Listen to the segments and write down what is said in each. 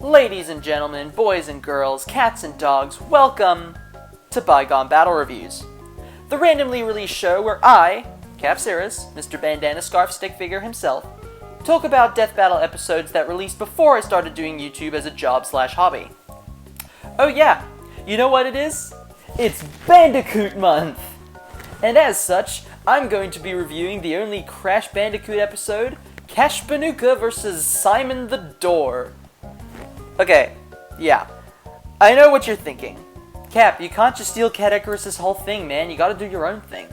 Ladies and gentlemen, boys and girls, cats and dogs, welcome to Bygone Battle Reviews, the randomly released show where I, Capsiris, Mr. Bandana Scarf Stick Figure himself, talk about death battle episodes that released before I started doing YouTube as a job/hobby. Oh yeah, you know what it is? It's Bandicoot month! And as such, I'm going to be reviewing the only Crash Bandicoot episode, Cash Banuka vs. Simon the Door. Okay, yeah, I know what you're thinking. Cap, you can't just steal Cat Icarus's whole thing, man, you gotta do your own thing.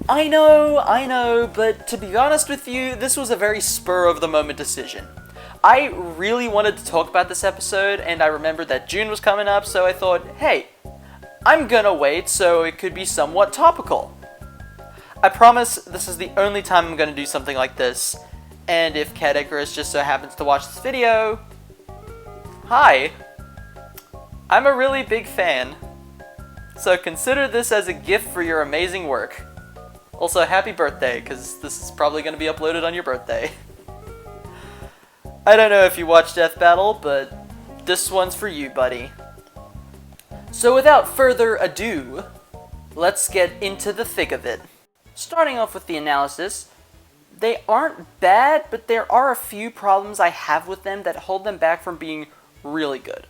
I know, but to be honest with you, this was a very spur-of-the-moment decision. I really wanted to talk about this episode, and I remembered that June was coming up, so I thought, hey, I'm gonna wait so it could be somewhat topical. I promise this is the only time I'm gonna do something like this, and if Cat Icarus just so happens to watch this video, hi! I'm a really big fan, so consider this as a gift for your amazing work. Also, happy birthday, because this is probably going to be uploaded on your birthday. I don't know if you watch Death Battle, but this one's for you, buddy. So without further ado, let's get into the thick of it. Starting off with the analysis, they aren't bad, but there are a few problems I have with them that hold them back from being really good.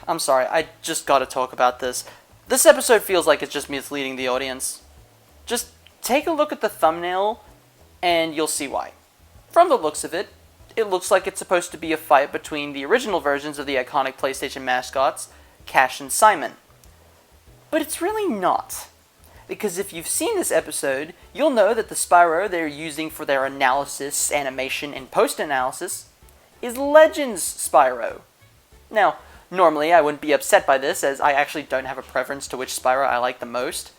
I'm sorry, I just gotta talk about this. This episode feels like it's just misleading the audience. Just take a look at the thumbnail, and you'll see why. From the looks of it, it looks like it's supposed to be a fight between the original versions of the iconic PlayStation mascots, Cash and Simon. But it's really not. Because if you've seen this episode, you'll know that the Spyro they're using for their analysis, animation, and post-analysis is Legends Spyro. Now, normally I wouldn't be upset by this, as I actually don't have a preference to which Spyro I like the most.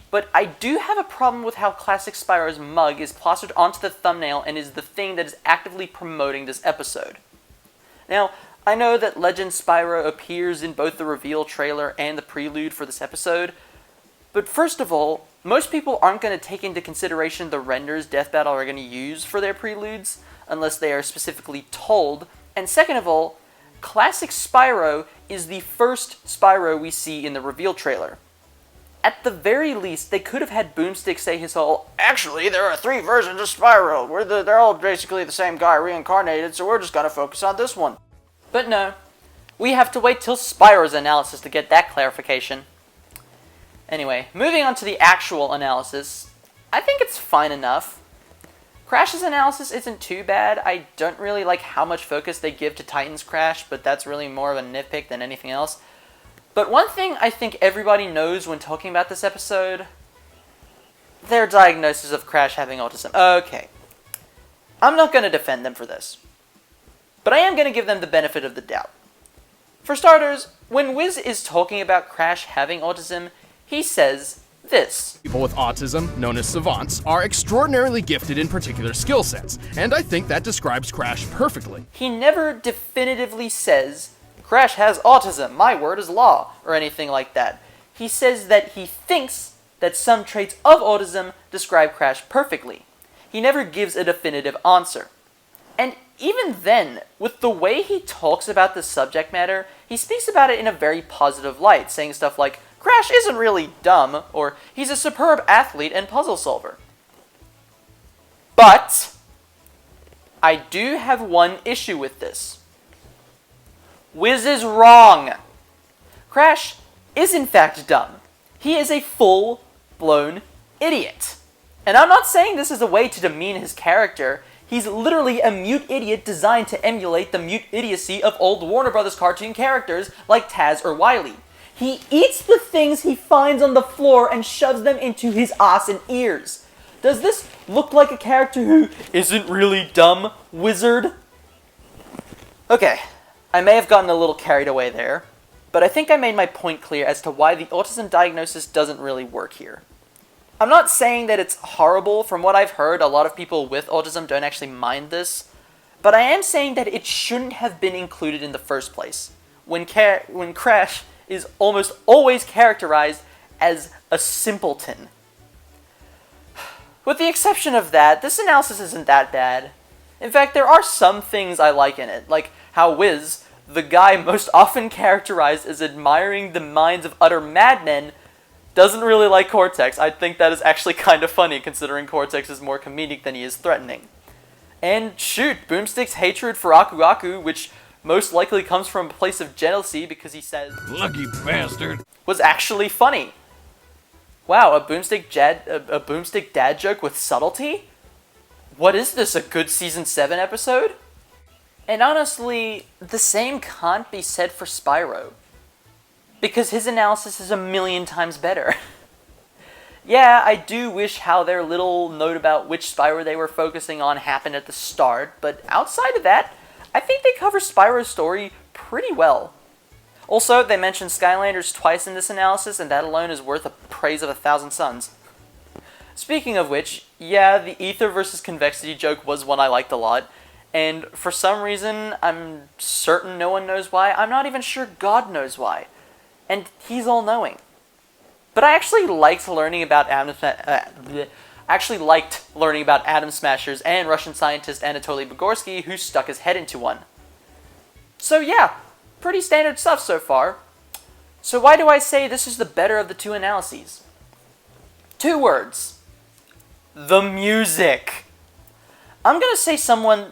But I do have a problem with how classic Spyro's mug is plastered onto the thumbnail and is the thing that is actively promoting this episode. Now, I know that Legend Spyro appears in both the reveal trailer and the prelude for this episode, but first of all, most people aren't going to take into consideration the renders Death Battle are going to use for their preludes, unless they are specifically told, and second of all, classic Spyro is the first Spyro we see in the reveal trailer. At the very least, they could have had Boomstick say his whole, actually, there are 3 versions of Spyro, they're all basically the same guy reincarnated, so we're just gonna focus on this one. But no, we have to wait till Spyro's analysis to get that clarification. Anyway, moving on to the actual analysis, I think it's fine enough. Crash's analysis isn't too bad. I don't really like how much focus they give to Titan's Crash, but that's really more of a nitpick than anything else. But one thing I think everybody knows when talking about this episode, their diagnosis of Crash having autism. Okay, I'm not going to defend them for this, but I am going to give them the benefit of the doubt. For starters, when Wiz is talking about Crash having autism, he says this. People with autism, known as savants, are extraordinarily gifted in particular skill sets, and I think that describes Crash perfectly. He never definitively says, Crash has autism, my word is law, or anything like that. He says that he thinks that some traits of autism describe Crash perfectly. He never gives a definitive answer. And even then, with the way he talks about the subject matter, he speaks about it in a very positive light, saying stuff like, Crash isn't really dumb, or he's a superb athlete and puzzle solver. But I do have one issue with this. Wiz is wrong. Crash is in fact dumb. He is a full-blown idiot. And I'm not saying this is a way to demean his character. He's literally a mute idiot designed to emulate the mute idiocy of old Warner Brothers cartoon characters like Taz or Wily. He eats the things he finds on the floor and shoves them into his ass and ears. Does this look like a character who isn't really dumb, wizard? Okay. I may have gotten a little carried away there, but I think I made my point clear as to why the autism diagnosis doesn't really work here. I'm not saying that it's horrible. From what I've heard, a lot of people with autism don't actually mind this, but I am saying that it shouldn't have been included in the first place, when Crash is almost always characterized as a simpleton. With the exception of that, this analysis isn't that bad. In fact, there are some things I like in it, like how Wiz, the guy most often characterized as admiring the minds of utter madmen, doesn't really like Cortex. I think that is actually kind of funny, considering Cortex is more comedic than he is threatening. And shoot, Boomstick's hatred for Aku Aku, which most likely comes from a place of jealousy because he says, "Lucky bastard," was actually funny. Wow, a Boomstick dad joke with subtlety? What is this, a good Season 7 episode? And honestly, the same can't be said for Spyro, because his analysis is a million times better. Yeah, I do wish how their little note about which Spyro they were focusing on happened at the start, but outside of that, I think they cover Spyro's story pretty well. Also, they mentioned Skylanders twice in this analysis, and that alone is worth a praise of 1,000 suns. Speaking of which, yeah, the ether versus convexity joke was one I liked a lot, and for some reason, I'm certain no one knows why. I'm not even sure God knows why, and he's all-knowing. But I actually liked learning about Atom Smashers and Russian scientist Anatoly Bugorsky, who stuck his head into one. So yeah, pretty standard stuff so far. So why do I say this is the better of the two analyses? 2 words. The music. I'm gonna say something.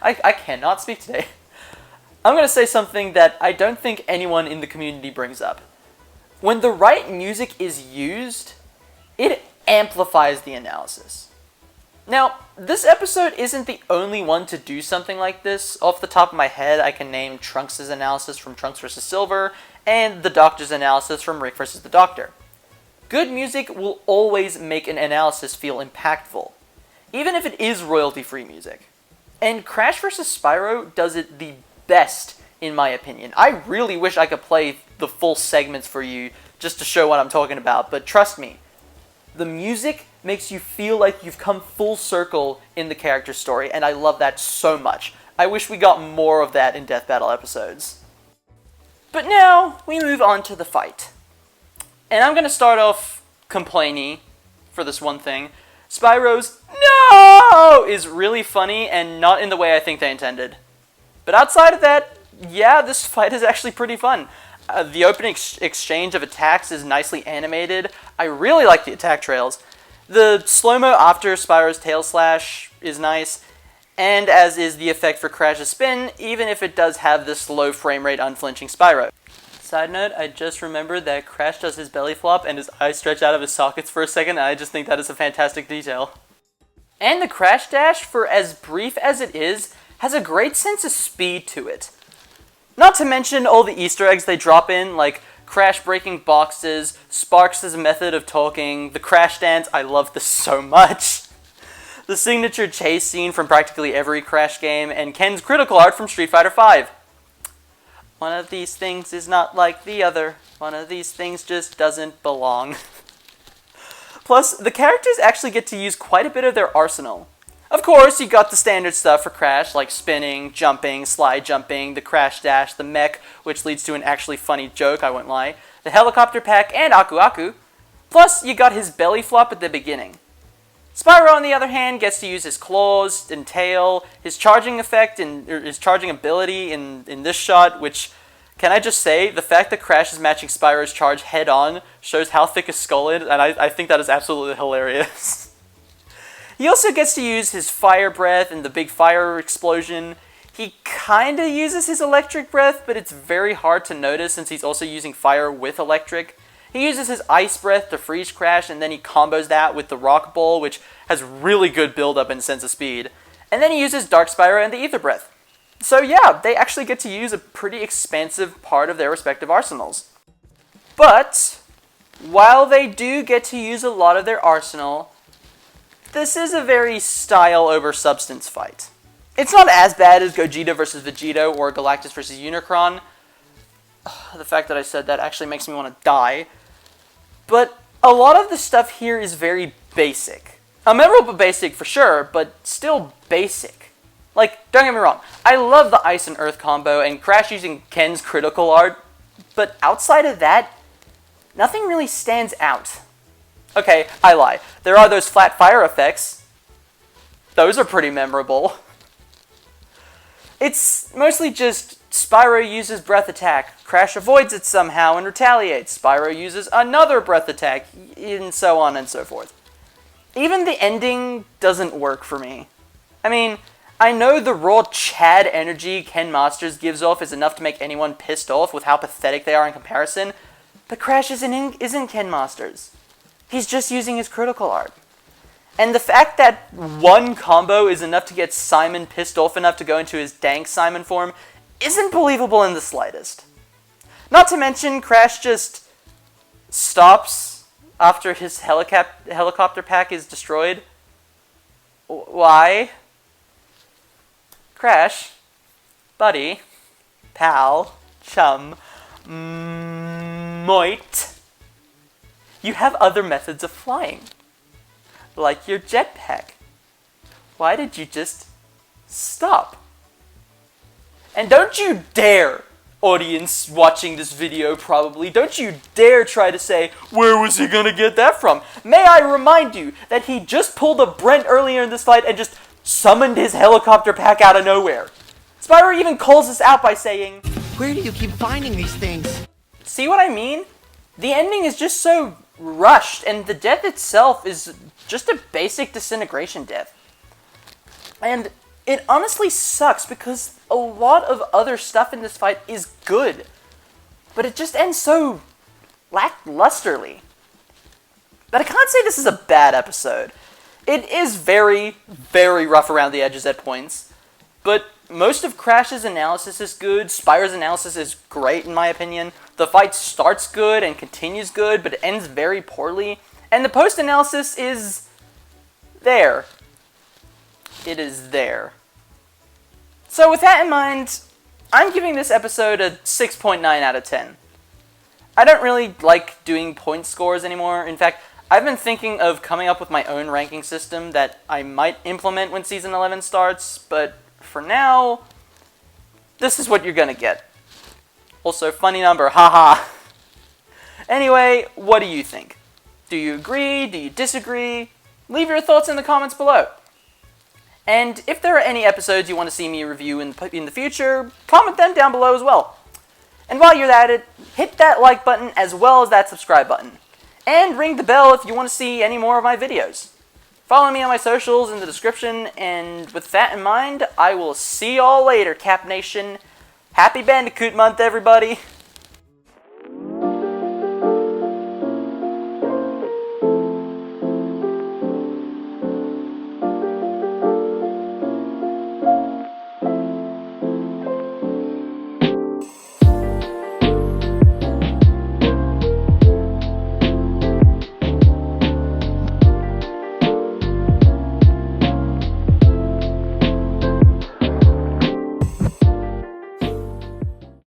I cannot speak today. I'm gonna say something that I don't think anyone in the community brings up. When the right music is used, it amplifies the analysis. Now, this episode isn't the only one to do something like this. Off the top of my head, I can name Trunks' analysis from Trunks vs. Silver, and the Doctor's analysis from Rick vs. the Doctor. Good music will always make an analysis feel impactful, even if it is royalty-free music. And Crash vs. Spyro does it the best, in my opinion. I really wish I could play the full segments for you just to show what I'm talking about, but trust me, the music makes you feel like you've come full circle in the character's story, and I love that so much. I wish we got more of that in Death Battle episodes. But now, we move on to the fight. And I'm going to start off complaining for this one thing. Spyro's "No!" is really funny, and not in the way I think they intended. But outside of that, yeah, this fight is actually pretty fun. The opening exchange of attacks is nicely animated. I really like the attack trails. The slow-mo after Spyro's tail slash is nice, and as is the effect for Crash's spin, even if it does have this low frame rate unflinching Spyro. Side note, I just remembered that Crash does his belly flop and his eyes stretch out of his sockets for a second, and I just think that is a fantastic detail. And the Crash Dash, for as brief as it is, has a great sense of speed to it. Not to mention all the Easter eggs they drop in, like Crash breaking boxes, Sparks' method of talking, the Crash dance, I love this so much. The signature chase scene from practically every Crash game, and Ken's critical art from Street Fighter V. One of these things is not like the other. One of these things just doesn't belong. Plus, the characters actually get to use quite a bit of their arsenal. Of course, you got the standard stuff for Crash, like spinning, jumping, slide jumping, the Crash Dash, the mech, which leads to an actually funny joke, I won't lie, the helicopter pack, and Aku Aku. Plus, you got his belly flop at the beginning. Spyro, on the other hand, gets to use his claws and tail, his charging effect and his charging ability in this shot, which, can I just say, the fact that Crash is matching Spyro's charge head-on shows how thick his skull is, and I think that is absolutely hilarious. He also gets to use his fire breath and the big fire explosion. He kinda uses his electric breath, but it's very hard to notice since he's also using fire with electric. He uses his ice breath to freeze Crash, and then he combos that with the rock ball, which has really good build-up and sense of speed. And then he uses Dark Spyro and the ether breath. So yeah, they actually get to use a pretty expansive part of their respective arsenals. But, while they do get to use a lot of their arsenal, this is a very style over substance fight. It's not as bad as Gogeta vs. Vegito or Galactus vs. Unicron. The fact that I said that actually makes me want to die. But a lot of the stuff here is very basic. Memorable basic for sure, but still basic. Like, don't get me wrong, I love the Ice and Earth combo and Crash using Ken's critical art, but outside of that, nothing really stands out. Okay, I lie. There are those flat fire effects, Those are pretty memorable. It's mostly just Spyro uses breath attack, Crash avoids it somehow and retaliates, Spyro uses another breath attack, and so on and so forth. Even the ending doesn't work for me. I mean, I know the raw Chad energy Ken Masters gives off is enough to make anyone pissed off with how pathetic they are in comparison, but Crash isn't Ken Masters. He's just using his critical art. And the fact that one combo is enough to get Simon pissed off enough to go into his dank Simon form isn't believable in the slightest. Not to mention, Crash just stops after his helicopter pack is destroyed. Why? Crash, buddy, pal, chum, moit. You have other methods of flying, like your jetpack. Why did you just stop? And don't you dare, audience watching this video probably, don't you dare try to say, where was he gonna get that from? May I remind you that he just pulled a Brent earlier in this fight and just summoned his helicopter pack out of nowhere. Spyro even calls this out by saying, where do you keep finding these things? see what I mean? The ending is just so rushed, and the death itself is just a basic disintegration death. And it honestly sucks because a lot of other stuff in this fight is good, but it just ends so lacklusterly. But I can't say this is a bad episode. It is very, very rough around the edges at points, but most of Crash's analysis is good. Spyro's analysis is great in my opinion. The fight starts good and continues good, but it ends very poorly. And the post-analysis is there. It is there. So with that in mind, I'm giving this episode a 6.9 out of 10. I don't really like doing point scores anymore. In fact, I've been thinking of coming up with my own ranking system that I might implement when Season 11 starts, but for now, this is what you're gonna get. Also, funny number, haha. Anyway, what do you think? Do you agree? Do you disagree? Leave your thoughts in the comments below. And if there are any episodes you want to see me review in the future, comment them down below as well. And while you're at it, hit that like button as well as that subscribe button. And ring the bell if you want to see any more of my videos. Follow me on my socials in the description, and with that in mind, I will see y'all later, Cap Nation. Happy Bandicoot month, everybody!